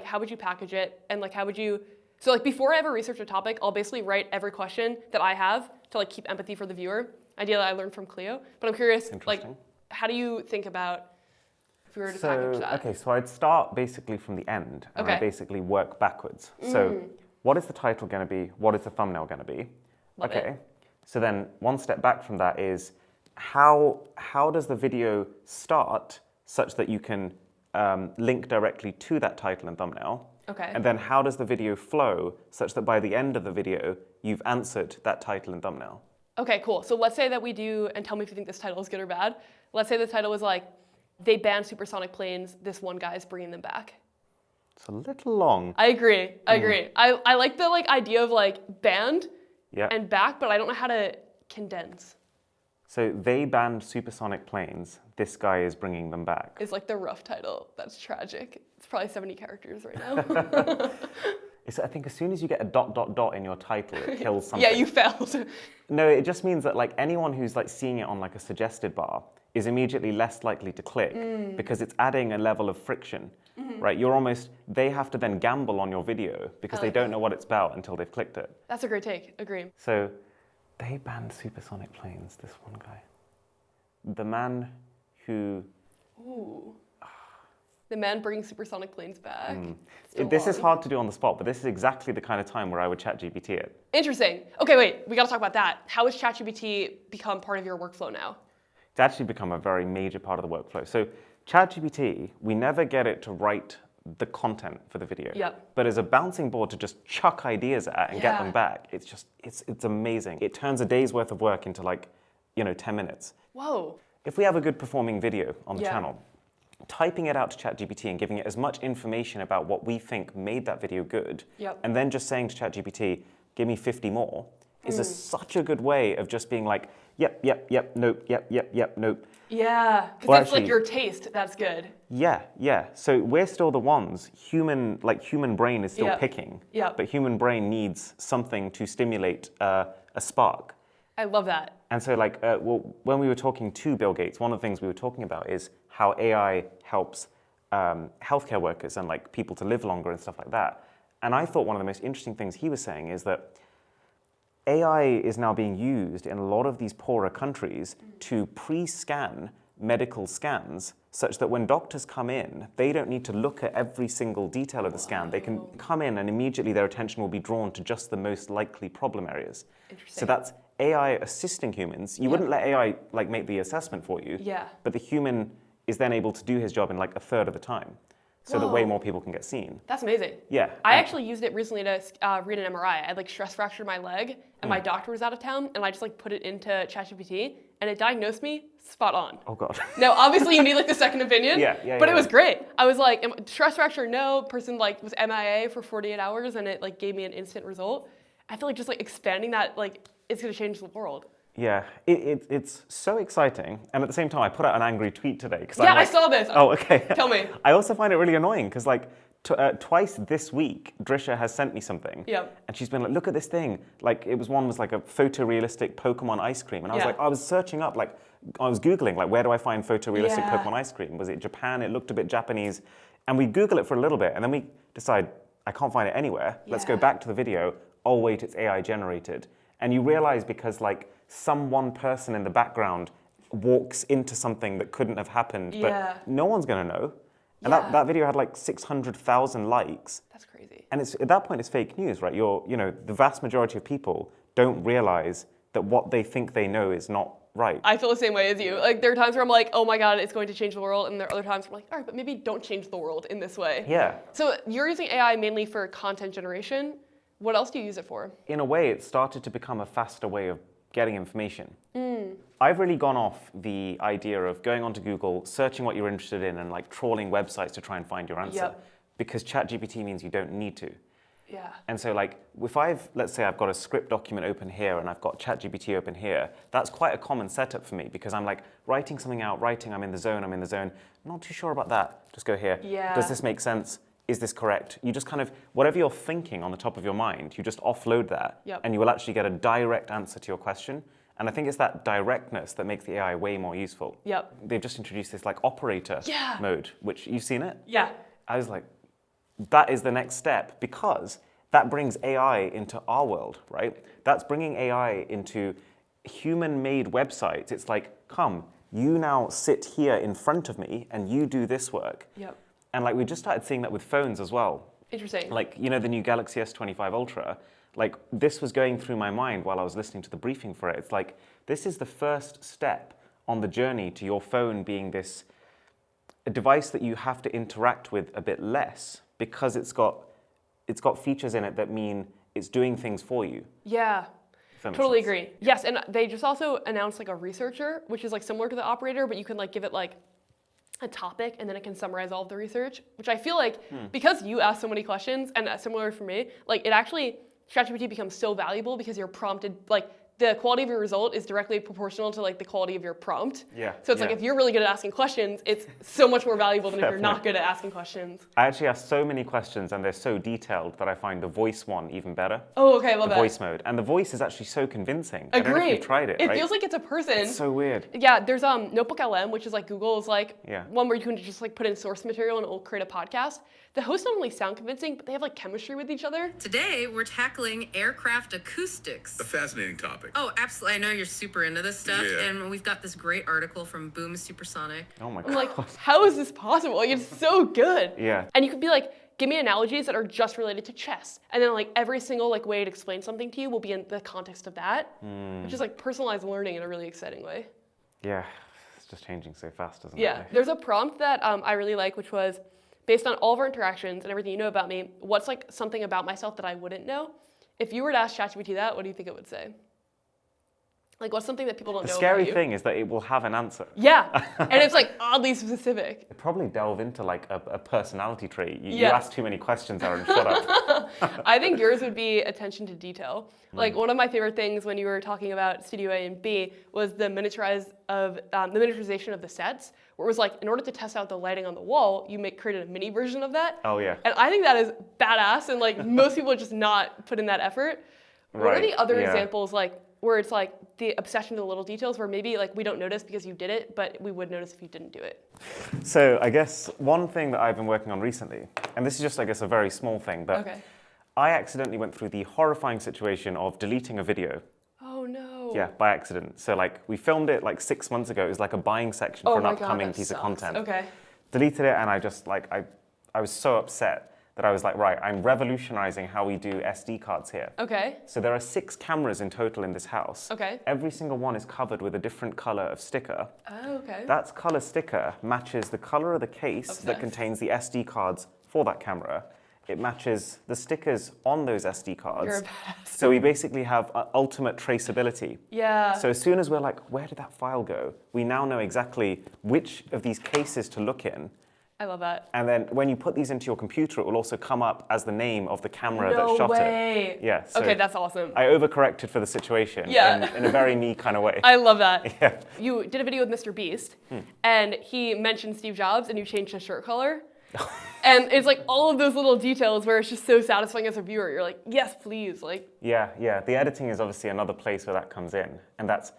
Speaker 2: how would you package it? And like, so like before I ever research a topic, I'll basically write every question that I have to like keep empathy for the viewer. Idea that I learned from Cleo. But I'm curious, like, how do you think about if we were to package that?
Speaker 1: Okay, so I'd start basically from the end and I basically work backwards. So what is the title going to be? What is the thumbnail going to be?
Speaker 2: Love it.
Speaker 1: So then one step back from that is how does the video start such that you can link directly to that title and thumbnail?
Speaker 2: Okay.
Speaker 1: And then how does the video flow such that by the end of the video, you've answered that title and thumbnail?
Speaker 2: Okay, cool. So let's say that we do, and tell me if you think this title is good or bad. Let's say the title was like, they banned supersonic planes, this one guy is bringing them back.
Speaker 1: It's a little long.
Speaker 2: I agree. I like the idea of banned
Speaker 1: Yeah.
Speaker 2: and back, but I don't know how to condense.
Speaker 1: So they banned supersonic planes. This guy is bringing them back.
Speaker 2: It's like the rough title. That's tragic. It's probably 70 characters right now.
Speaker 1: I think as soon as you get a ... in your title, it kills something.
Speaker 2: Yeah, you failed.
Speaker 1: No, it just means that anyone who's seeing it on a suggested bar is immediately less likely to click because it's adding a level of friction, right? They have to then gamble on your video because they don't know what it's about until they've clicked it.
Speaker 2: That's a great take. Agree.
Speaker 1: So they banned supersonic planes, this one guy. The man who...
Speaker 2: Ooh. The man bringing supersonic planes back.
Speaker 1: This is hard to do on the spot, but this is exactly the kind of time where I would ChatGPT it.
Speaker 2: Interesting. Okay, wait. We got to talk about that. How has ChatGPT become part of your workflow now?
Speaker 1: It's actually become a very major part of the workflow. So ChatGPT, we never get it to write the content for the video.
Speaker 2: Yep.
Speaker 1: But as a bouncing board to just chuck ideas at and get them back, it's amazing. It turns a day's worth of work into 10 minutes.
Speaker 2: Whoa.
Speaker 1: If we have a good performing video on the channel, typing it out to ChatGPT and giving it as much information about what we think made that video good, and then just saying to ChatGPT, give me 50 more, is such a good way of just being like, yep, nope, yep, nope.
Speaker 2: Yeah, because it's your taste, that's good.
Speaker 1: Yeah. So we're still the ones, human brain is still picking, but human brain needs something to stimulate a spark.
Speaker 2: I love that.
Speaker 1: And so when we were talking to Bill Gates, one of the things we were talking about is how AI helps healthcare workers and people to live longer and stuff like that. And I thought one of the most interesting things he was saying is that AI is now being used in a lot of these poorer countries to pre-scan medical scans such that when doctors come in, they don't need to look at every single detail of the scan. They can come in and immediately their attention will be drawn to just the most likely problem areas.
Speaker 2: Interesting.
Speaker 1: So that's AI assisting humans. You wouldn't let AI make the assessment for you, but the human is then able to do his job in a third of the time, so that way more people can get seen.
Speaker 2: That's amazing.
Speaker 1: Yeah.
Speaker 2: I actually used it recently to read an MRI. I had stress fractured my leg, and my doctor was out of town, and I just put it into ChatGPT, and it diagnosed me spot on.
Speaker 1: Oh God.
Speaker 2: Now, obviously, you need the second opinion. But it was great. I was stress fracture, no. Person was MIA for 48 hours, and it gave me an instant result. I feel just expanding that it's going to change the world.
Speaker 1: Yeah, it's so exciting, and at the same time, I put out an angry tweet today because
Speaker 2: I saw this.
Speaker 1: Oh, okay.
Speaker 2: Tell me.
Speaker 1: I also find it really annoying because twice this week, Dhrisha has sent me something, and she's been like, "Look at this thing!" One was a photorealistic Pokemon ice cream, and I was I was searching up, I was googling where do I find photorealistic Pokemon ice cream? Was it Japan? It looked a bit Japanese, and we Google it for a little bit, and then we decide I can't find it anywhere. Let's go back to the video. Oh wait, it's AI generated, and you realize because some one person in the background walks into something that couldn't have happened, but no one's going to know. And that video had 600,000 likes.
Speaker 2: That's crazy.
Speaker 1: And at that point, it's fake news, right? The vast majority of people don't realize that what they think they know is not right.
Speaker 2: I feel the same way as you. There are times where I'm oh my God, it's going to change the world. And there are other times where I'm all right, but maybe don't change the world in this way.
Speaker 1: Yeah.
Speaker 2: So you're using AI mainly for content generation. What else do you use it for?
Speaker 1: In a way, it started to become a faster way of getting information. I've really gone off the idea of going onto Google, searching what you're interested in, and trawling websites to try and find your answer. Because ChatGPT means you don't need to.
Speaker 2: Yeah.
Speaker 1: And so if let's say I've got a script document open here and I've got ChatGPT open here, that's quite a common setup for me because I'm writing something out, I'm in the zone, not too sure about that. Just go here.
Speaker 2: Yeah.
Speaker 1: Does this make sense? Is this correct? You just whatever you're thinking on the top of your mind, you just offload that and you will actually get a direct answer to your question. And I think it's that directness that makes the AI way more useful. They've just introduced this operator mode, which you've seen it?
Speaker 2: Yeah.
Speaker 1: I was that is the next step because that brings AI into our world, right? That's bringing AI into human-made websites. It's come, you now sit here in front of me and you do this work. And we just started seeing that with phones as well.
Speaker 2: Interesting.
Speaker 1: The new Galaxy S25 Ultra, like this was going through my mind while I was listening to the briefing for it. It's like, this is the first step on the journey to your phone being a device that you have to interact with a bit less, because it's got features in it that mean it's doing things for you.
Speaker 2: Yeah.
Speaker 1: If that makes
Speaker 2: Totally
Speaker 1: sense.
Speaker 2: agree. Yes, and they just also announced like a researcher, which is like similar to the operator, but you can like give it like a topic and then it can summarize all of the research, which I feel like because you ask so many questions, and similar for me, like it actually, ChatGPT becomes so valuable because you're prompted, like the quality of your result is directly proportional to like the quality of your prompt.
Speaker 1: Yeah.
Speaker 2: So it's like if you're really good at asking questions, it's so much more valuable than if you're not good at asking questions.
Speaker 1: I actually ask so many questions and they're so detailed that I find the voice one even better.
Speaker 2: Oh, okay, I love
Speaker 1: the
Speaker 2: that.
Speaker 1: voice mode. And the voice is actually so convincing. I don't know if
Speaker 2: Agree.
Speaker 1: you've tried it,
Speaker 2: It
Speaker 1: right?
Speaker 2: feels like it's a person.
Speaker 1: It's so weird.
Speaker 2: Yeah, there's Notebook LM, which is like Google's like
Speaker 1: Yeah.
Speaker 2: one where you can just like put in source material and it will create a podcast. The hosts not only sound convincing, but they have like chemistry with each other.
Speaker 3: Today, we're tackling aircraft acoustics.
Speaker 4: A fascinating topic.
Speaker 3: Oh, absolutely. I know you're super into this stuff.
Speaker 4: Yeah.
Speaker 3: And we've got this great article from Boom Supersonic.
Speaker 1: Oh my
Speaker 2: I'm
Speaker 1: God.
Speaker 2: like, how is this possible? Like, it's so good.
Speaker 1: Yeah.
Speaker 2: And you could be like, give me analogies that are just related to chess. And then like every single like way to explain something to you will be in the context of that, which is like personalized learning in a really exciting way.
Speaker 1: Yeah. It's just changing so fast, isn't it?
Speaker 2: Yeah. There's a prompt that I really like, which was, based on all of our interactions and everything you know about me, what's like something about myself that I wouldn't know? If you were to ask ChatGPT that, what do you think it would say? Like, what's something that people don't
Speaker 1: The
Speaker 2: know
Speaker 1: scary
Speaker 2: about you?
Speaker 1: thing is that it will have an answer.
Speaker 2: Yeah, and it's like oddly specific.
Speaker 1: It'd probably delve into like a personality trait. You
Speaker 2: Yeah.
Speaker 1: ask too many questions, Aaron, shut up.
Speaker 2: I think yours would be attention to detail. Like one of my favorite things when you were talking about Studio A and B was the miniaturization of the sets, where it was like, in order to test out the lighting on the wall, you created a mini version of that.
Speaker 1: Oh yeah.
Speaker 2: And I think that is badass, and like most people would just not put in that effort. What are
Speaker 1: Right,
Speaker 2: the other
Speaker 1: yeah.
Speaker 2: examples like where it's like the obsession to the little details, where maybe like we don't notice because you did it, but we would notice if you didn't do it?
Speaker 1: So I guess one thing that I've been working on recently, and this is just, I guess, a very small thing, but
Speaker 2: Okay.
Speaker 1: I accidentally went through the horrifying situation of deleting a video.
Speaker 2: Oh no.
Speaker 1: Yeah, by accident. So like we filmed it like 6 months ago. It was like a buying section
Speaker 2: Oh
Speaker 1: for an
Speaker 2: my God,
Speaker 1: upcoming
Speaker 2: that
Speaker 1: piece
Speaker 2: sucks.
Speaker 1: of content.
Speaker 2: Okay.
Speaker 1: Deleted it, and I just like I was so upset that I was like, right, I'm revolutionizing how we do SD cards here.
Speaker 2: Okay.
Speaker 1: So there are 6 cameras in total in this house.
Speaker 2: Okay.
Speaker 1: Every single one is covered with a different color of sticker.
Speaker 2: Oh, okay.
Speaker 1: That color sticker matches the color of the case that
Speaker 2: Obsessed.
Speaker 1: contains the SD cards for that camera. It matches the stickers on those SD cards.
Speaker 2: You're a badass.
Speaker 1: So we basically have ultimate traceability.
Speaker 2: Yeah.
Speaker 1: So as soon as we're like, where did that file go? We now know exactly which of these cases to look in.
Speaker 2: I love that.
Speaker 1: And then when you put these into your computer, it will also come up as the name of the camera
Speaker 2: No
Speaker 1: that shot
Speaker 2: way.
Speaker 1: it. Yeah. So
Speaker 2: Okay, that's awesome.
Speaker 1: I overcorrected for the situation
Speaker 2: Yeah.
Speaker 1: in a very me kind of way.
Speaker 2: I love that.
Speaker 1: Yeah.
Speaker 2: You did a video with Mr. Beast, and he mentioned Steve Jobs, and you changed his shirt color. And it's like all of those little details where it's just so satisfying as a viewer. You're like, yes, please. Like,
Speaker 1: Yeah. The editing is obviously another place where that comes in. And that's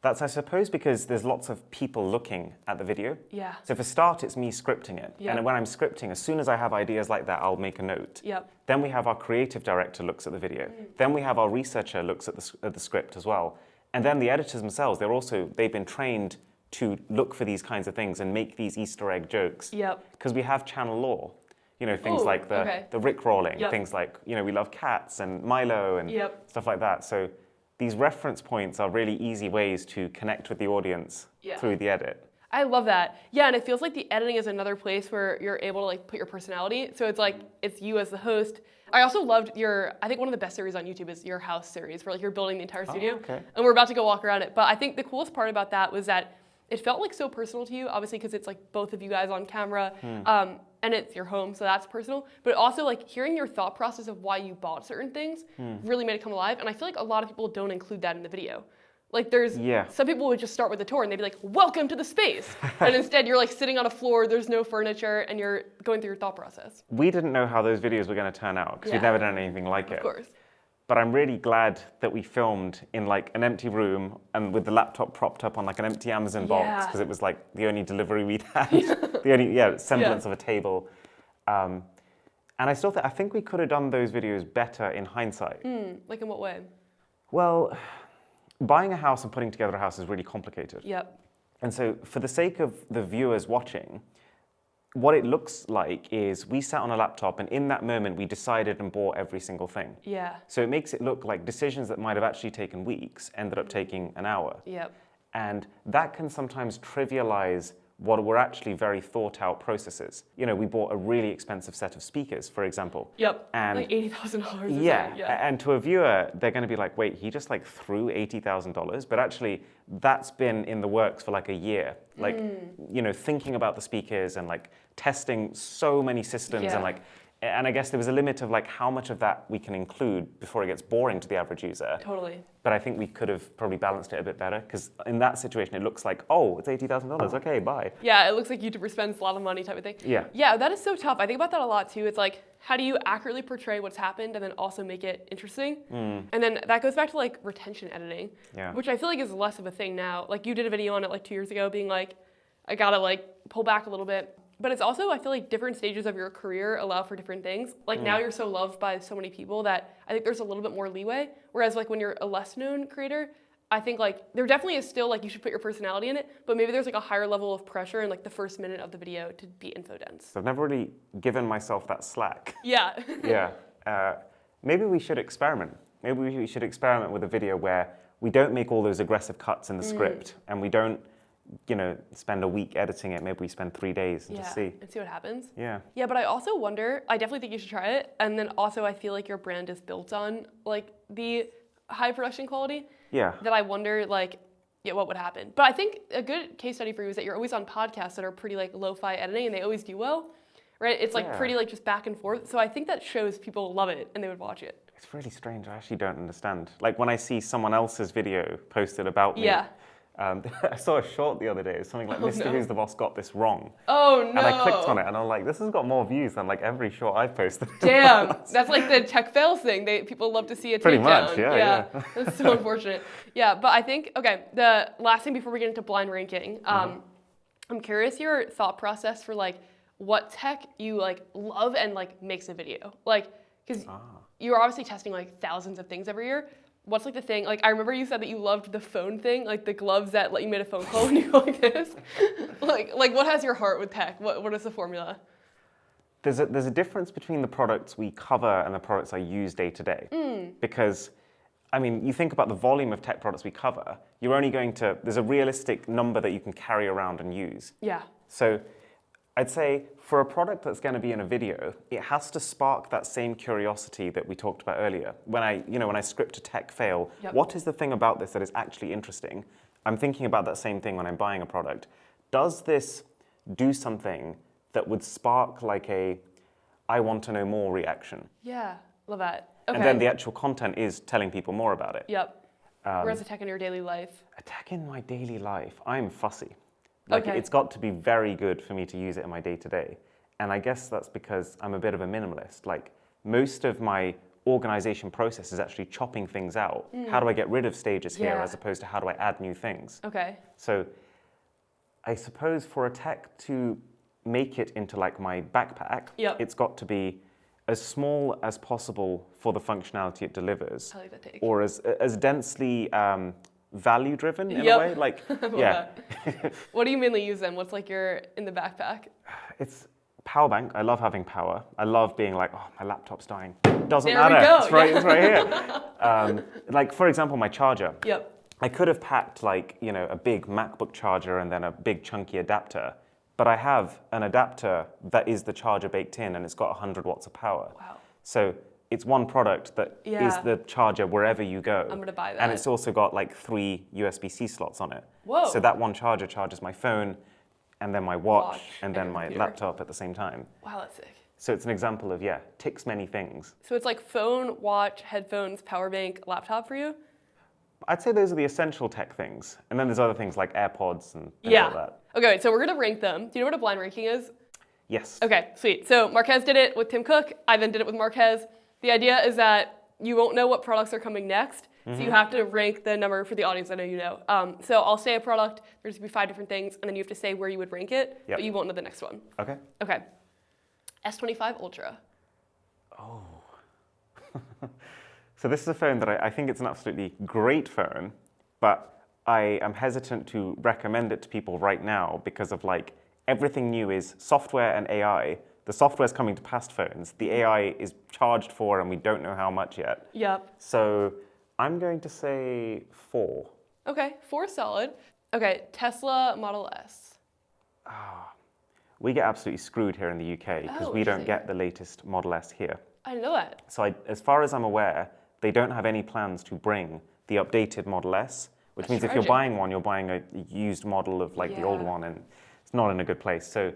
Speaker 1: I suppose, because there's lots of people looking at the video.
Speaker 2: yeah.
Speaker 1: So for start, it's me scripting it.
Speaker 2: Yeah.
Speaker 1: And when I'm scripting, as soon as I have ideas like that, I'll make a note.
Speaker 2: Yep.
Speaker 1: Then we have our creative director looks at the video. Then we have our researcher looks at the script as well. And then the editors themselves, they've been trained to look for these kinds of things and make these Easter egg jokes.
Speaker 2: Yep.
Speaker 1: Because we have channel lore. You know, things
Speaker 2: Ooh,
Speaker 1: like the
Speaker 2: okay.
Speaker 1: Rickrolling,
Speaker 2: Yep.
Speaker 1: things like, you know, we love cats and Milo and
Speaker 2: Yep.
Speaker 1: stuff like that. So these reference points are really easy ways to connect with the audience
Speaker 2: Yeah.
Speaker 1: through the edit.
Speaker 2: I love that. Yeah, and it feels like the editing is another place where you're able to like put your personality. So it's like, it's you as the host. I also loved I think one of the best series on YouTube is your house series, where like you're building the entire studio.
Speaker 1: Okay.
Speaker 2: And we're about to go walk around it. But I think the coolest part about that was that it felt like so personal to you, obviously because it's like both of you guys on camera, and it's your home, so that's personal. But also like hearing your thought process of why you bought certain things really made it come alive. And I feel like a lot of people don't include that in the video. Like there's some people would just start with the tour and they'd be like, welcome to the space. And instead you're like sitting on a floor, there's no furniture, and you're going through your thought process.
Speaker 1: We didn't know how those videos were going to turn out because we'd never done anything like it.
Speaker 2: Of course.
Speaker 1: But I'm really glad that we filmed in like an empty room and with the laptop propped up on like an empty Amazon box, because it was like the only delivery we'd had, the only semblance of a table. And I think we could have done those videos better in hindsight.
Speaker 2: Like in what way?
Speaker 1: Well, buying a house and putting together a house is really complicated.
Speaker 2: Yep.
Speaker 1: And so for the sake of the viewers watching, what it looks like is we sat on a laptop and in that moment we decided and bought every single thing.
Speaker 2: Yeah.
Speaker 1: So it makes it look like decisions that might have actually taken weeks ended up taking an hour.
Speaker 2: Yep.
Speaker 1: And that can sometimes trivialize what were actually very thought out processes. You know, we bought a really expensive set of speakers, for example.
Speaker 2: Yep.
Speaker 1: And
Speaker 2: like $80,000.
Speaker 1: yeah, and to a viewer, they're going to be like, wait, he just like threw $80,000? But actually, that's been in the works for like a year. Like, you know, thinking about the speakers and like testing so many systems and like, and I guess there was a limit of like how much of that we can include before it gets boring to the average user.
Speaker 2: Totally.
Speaker 1: But I think we could have probably balanced it a bit better because in that situation, it looks like, oh, it's $80,000. Okay, bye.
Speaker 2: Yeah, it looks like YouTuber spends a lot of money type of thing.
Speaker 1: Yeah.
Speaker 2: Yeah, that is so tough. I think about that a lot too. It's like, how do you accurately portray what's happened and then also make it interesting? And then that goes back to like retention editing, which I feel like is less of a thing now. Like you did a video on it like 2 years ago being like, I gotta like pull back a little bit. But it's also, I feel like different stages of your career allow for different things. Like now you're so loved by so many people that I think there's a little bit more leeway. Whereas like when you're a less known creator, I think like there definitely is still like you should put your personality in it, but maybe there's like a higher level of pressure in like the first minute of the video to be info dense.
Speaker 1: So I've never really given myself that slack.
Speaker 2: Yeah.
Speaker 1: Yeah. Maybe we should experiment. Maybe we should experiment with a video where we don't make all those aggressive cuts in the script and we don't, you know, spend a week editing it. Maybe we spend 3 days and just see.
Speaker 2: And see what happens.
Speaker 1: Yeah.
Speaker 2: Yeah, but I also wonder, I definitely think you should try it. And then also I feel like your brand is built on like the high production quality.
Speaker 1: Yeah.
Speaker 2: That I wonder like, yeah, what would happen? But I think a good case study for you is that you're always on podcasts that are pretty like lo-fi editing and they always do well, right? It's like pretty like just back and forth. So I think that shows people love it and they would watch it.
Speaker 1: It's really strange. I actually don't understand. Like when I see someone else's video posted about me.
Speaker 2: Yeah.
Speaker 1: I saw a short the other day. It was something like, Mr. Who's the Boss got this wrong.
Speaker 2: Oh, no.
Speaker 1: And I clicked on it and I'm like, this has got more views than like every short I've posted.
Speaker 2: Damn. That's like the tech fails thing. People love to see a takedown.
Speaker 1: Pretty much, yeah.
Speaker 2: That's so unfortunate. Yeah, but I think, okay, the last thing before we get into blind ranking, I'm curious your thought process for like what tech you like love and like makes a video. Like, because you're obviously testing like thousands of things every year. What's like the thing, like I remember you said that you loved the phone thing, like the gloves that let you make a phone call when you go like this. like what has your heart with tech? What is the formula?
Speaker 1: There's a difference between the products we cover and the products I use day to day. Because, I mean, you think about the volume of tech products we cover, you're only going to, there's a realistic number that you can carry around and use.
Speaker 2: Yeah.
Speaker 1: So I'd say for a product that's going to be in a video, it has to spark that same curiosity that we talked about earlier. When I script a tech fail, what is the thing about this that is actually interesting? I'm thinking about that same thing when I'm buying a product. Does this do something that would spark like a I want to know more reaction?
Speaker 2: Yeah, love that. Okay.
Speaker 1: And then the actual content is telling people more about it.
Speaker 2: Yep. Whereas a tech in your daily life?
Speaker 1: A tech in my daily life, I'm fussy. Like
Speaker 2: Okay.
Speaker 1: it's got to be very good for me to use it in my day-to-day. And I guess that's because I'm a bit of a minimalist. Like most of my organization process is actually chopping things out. How do I get rid of stages here as opposed to how do I add new things?
Speaker 2: Okay.
Speaker 1: So I suppose for a tech to make it into like my backpack, it's got to be as small as possible for the functionality it delivers.
Speaker 2: I like that take.
Speaker 1: Or as densely value driven in a way. Like, yeah.
Speaker 2: What do you mainly use then? What's like your in the backpack?
Speaker 1: It's power bank. I love having power. I love being like, oh, my laptop's dying. Doesn't
Speaker 2: There we
Speaker 1: matter.
Speaker 2: go.
Speaker 1: It's right here. Like for example, my charger.
Speaker 2: Yep.
Speaker 1: I could have packed like, you know, a big MacBook charger and then a big chunky adapter. But I have an adapter that is the charger baked in and it's got 100 watts of power.
Speaker 2: Wow.
Speaker 1: So it's one product that is the charger wherever you go.
Speaker 2: I'm gonna buy that.
Speaker 1: And it's also got like 3 USB-C slots on it.
Speaker 2: Whoa.
Speaker 1: So that one charger charges my phone and then my watch and then
Speaker 2: your
Speaker 1: my
Speaker 2: computer.
Speaker 1: laptop at the same time.
Speaker 2: Wow, that's sick.
Speaker 1: So it's an example of, ticks many things.
Speaker 2: So it's like phone, watch, headphones, power bank, laptop for you?
Speaker 1: I'd say those are the essential tech things. And then there's other things like AirPods and things like that.
Speaker 2: Okay, so we're gonna rank them. Do you know what a blind ranking is?
Speaker 1: Yes.
Speaker 2: Okay, sweet. So Marquez did it with Tim Cook. Ivan did it with Marquez. The idea is that you won't know what products are coming next, so you have to rank the number for the audience. I know you know. So I'll say a product. There's gonna be 5 different things, and then you have to say where you would rank it, but you won't know the next one.
Speaker 1: Okay.
Speaker 2: Okay. S25 Ultra.
Speaker 1: Oh. So this is a phone that I think it's an absolutely great phone, but I am hesitant to recommend it to people right now because of like everything new is software and AI. The software's coming to past phones. The AI is charged for, and we don't know how much yet.
Speaker 2: Yep.
Speaker 1: So I'm going to say 4.
Speaker 2: Okay, 4 solid. Okay, Tesla Model S.
Speaker 1: We get absolutely screwed here in the UK because
Speaker 2: Oh,
Speaker 1: we don't
Speaker 2: interesting.
Speaker 1: get the latest Model S here.
Speaker 2: I didn't know that.
Speaker 1: So as far as I'm aware, they don't have any plans to bring the updated Model S, which
Speaker 2: That's
Speaker 1: means if you're
Speaker 2: tragic.
Speaker 1: buying one, you're buying a used model of like the old
Speaker 2: Yeah.
Speaker 1: one, and it's not in a good place. So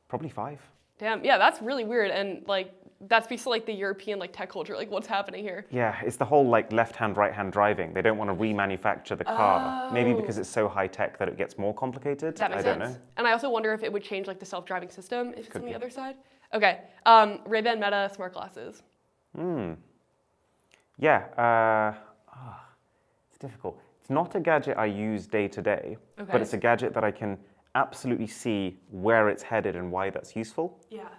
Speaker 1: probably 5.
Speaker 2: Damn, yeah, that's really weird, and like that speaks to like the European like tech culture, like what's happening here.
Speaker 1: Yeah, it's the whole like left-hand, right-hand driving. They don't want to remanufacture the car. Maybe
Speaker 2: Oh.
Speaker 1: because it's so high-tech that it gets more complicated.
Speaker 2: That makes
Speaker 1: I don't
Speaker 2: sense.
Speaker 1: know.
Speaker 2: And I also wonder if it would change like the self-driving system if it's
Speaker 1: Could
Speaker 2: on the
Speaker 1: be.
Speaker 2: other side. Okay, Ray-Ban Meta smart glasses.
Speaker 1: Yeah, it's difficult. It's not a gadget I use day to day,
Speaker 2: Okay.
Speaker 1: but it's a gadget that I can absolutely see where it's headed and why that's useful.
Speaker 2: Yeah.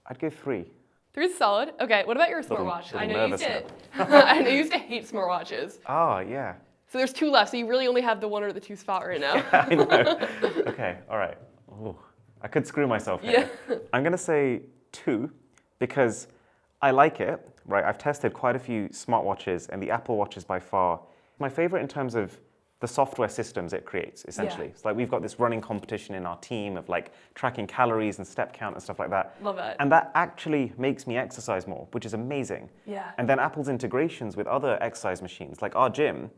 Speaker 1: I'd go 3.
Speaker 2: 3 is solid. Okay, what about your
Speaker 1: Little-
Speaker 2: smartwatch?
Speaker 1: little
Speaker 2: I know you used
Speaker 1: nervous
Speaker 2: to. I know you used to hate smartwatches.
Speaker 1: Oh, yeah.
Speaker 2: So there's 2 left. So you really only have the 1 or the 2 spot right now.
Speaker 1: I know. Okay, all right. Ooh, I could screw myself here. I'm going to say 2 because I like it, right? I've tested quite a few smartwatches, and the Apple Watch is by far my favorite in terms of the software systems it creates, essentially.
Speaker 2: Yeah.
Speaker 1: It's like we've got this running competition in our team of like tracking calories and step count and stuff like that.
Speaker 2: Love that.
Speaker 1: And that actually makes me exercise more, which is amazing.
Speaker 2: Yeah.
Speaker 1: And then Apple's integrations with other exercise machines, like our gym,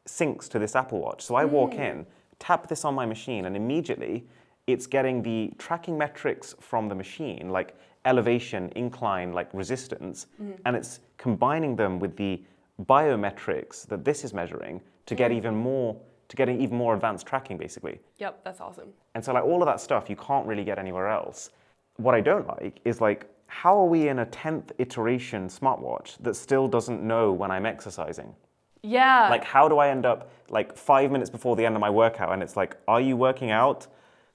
Speaker 1: syncs to this Apple Watch. So I walk in, tap this on my machine, and immediately it's getting the tracking metrics from the machine, like elevation, incline, like resistance, and it's combining them with the biometrics that this is measuring to get even more, to getting even more advanced tracking, basically.
Speaker 2: Yep, that's awesome.
Speaker 1: And so like all of that stuff you can't really get anywhere else. What I don't like is like, how are we in a 10th iteration smartwatch that still doesn't know when I'm exercising?
Speaker 2: Yeah.
Speaker 1: Like, how do I end up like 5 minutes before the end of my workout and it's like, are you working out?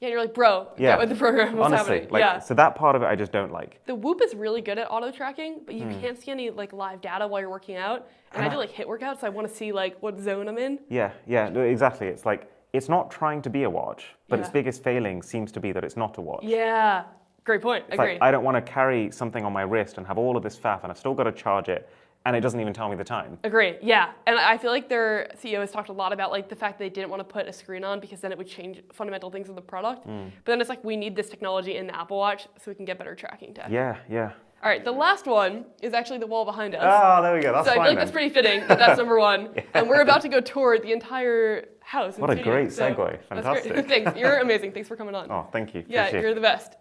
Speaker 2: yeah, you're like, bro,
Speaker 1: Yeah.
Speaker 2: get with the program. What's
Speaker 1: Honestly,
Speaker 2: happening?
Speaker 1: like,
Speaker 2: Yeah.
Speaker 1: so that part of it I just don't like.
Speaker 2: The Whoop is really good at auto tracking, but you can't see any like live data while you're working out. And I do like HIIT workouts, so I want to see like what zone I'm in.
Speaker 1: Yeah, no, exactly. It's like, it's not trying to be a watch, but its
Speaker 2: Yeah.
Speaker 1: biggest failing seems to be that it's not a watch.
Speaker 2: Yeah. Great point.
Speaker 1: It's
Speaker 2: Agree.
Speaker 1: like, I don't want to carry something on my wrist and have all of this faff and I've still got to charge it and it doesn't even tell me the time.
Speaker 2: Agree. Yeah. And I feel like their CEO has talked a lot about like the fact they didn't want to put a screen on because then it would change fundamental things of the product. But then it's like we need this technology in the Apple Watch so we can get better tracking tech.
Speaker 1: Yeah.
Speaker 2: All right, the last one is actually the wall behind us.
Speaker 1: Oh, there we go. That's
Speaker 2: so I
Speaker 1: fine
Speaker 2: feel like
Speaker 1: then.
Speaker 2: that's pretty fitting that that's number 1. And we're about to go tour the entire house. and
Speaker 1: What a
Speaker 2: studio,
Speaker 1: great
Speaker 2: so
Speaker 1: segue.
Speaker 2: that's great.
Speaker 1: Fantastic.
Speaker 2: Thanks. You're amazing. Thanks for coming on.
Speaker 1: Oh, thank you.
Speaker 2: yeah,
Speaker 1: Appreciate
Speaker 2: you're
Speaker 1: it.
Speaker 2: the best.